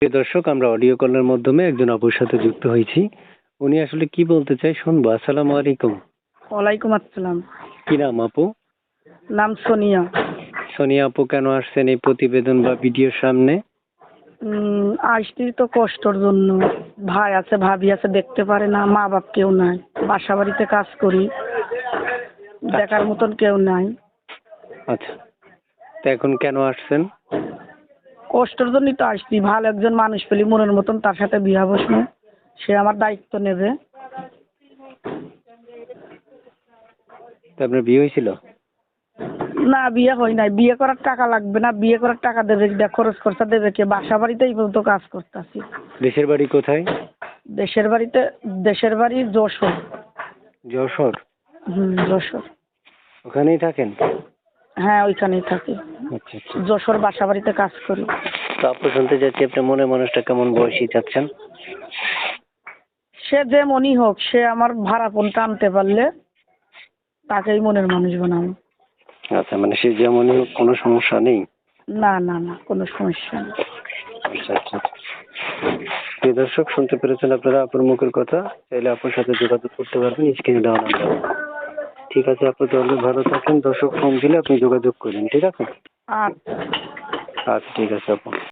প্রিয় দর্শক, আমরা অডিও কলের মাধ্যমে একজন আপুর সাথে যুক্ত হয়েছি। উনি আসলে কি বলতে চাই শুনবো। আসসালামু আলাইকুম। ওয়ালাইকুম আসসালাম। কি নাম আপু? নাম সোনিয়া। সোনিয়া আপু, কেন আসছেন এই প্রতিবেদন বা ভিডিওর সামনে? আসছি তো কষ্টর জন্য। ভাই আছে, ভাবি আছে, দেখতে পারে না, মা বাপ কেউ নাই, বাসা বাড়িতে কাজ করি, দেখার মতন কেউ নাই। আচ্ছা, তো এখন কেন আসছেন? কষ্টের জন্যই তো আসছি। ভালো একজন মানুষ পেলি মনের মতন, তার সাথে বিয়া বসবো, সে আমার দায়িত্ব নেবে। তো আপনার বিয়ে হয়েছিল? না, বিয়ে হয় নাই। বিয়ে করার টাকা লাগবে না, বিয়ে করার টাকা দেবে কি, খরচ খরচা দেবে কে? বাসা বাড়িতেই পর্যন্ত কাজ করতেছি। দেশের বাড়ি কোথায়? দেশের বাড়ি যশোর। যশোর? যশোর। ওখানেই থাকেন? হ্যাঁ, ওইখানেই থাকি। আচ্ছা আচ্ছা। যশোর বাসা বাড়িতে কাজ করি। তো আপু, শুনতে চাচ্ছি আপনার মনের মানুষটা কেমন বয়সী চাচ্ছেন? সে যে মনই হোক, সে আমার ভাড়াপনটা আনতে পারলে তাকেই মনের মানুষ বানাবো। আচ্ছা, মানে সে যেমনই হোক, কোনো সমস্যা নেই? না না না, কোনো সমস্যা নেই। আচ্ছা আচ্ছা। প্রিয় দর্শক, শুনতে পেরেছেন আপনারা আপুর মুখের কথা। চাইলে আপুর সাথে যোগাযোগ করতে পারবেন স্ক্রিনে দেওয়া নাম্বার। ঠিক আছে আপু, তাহলে ভালো থাকেন। দর্শক ফোন দিলে আপনি যোগাযোগ করবেন, ঠিক আছে? আচ্ছা। আচ্ছা, ঠিক আছে আপু।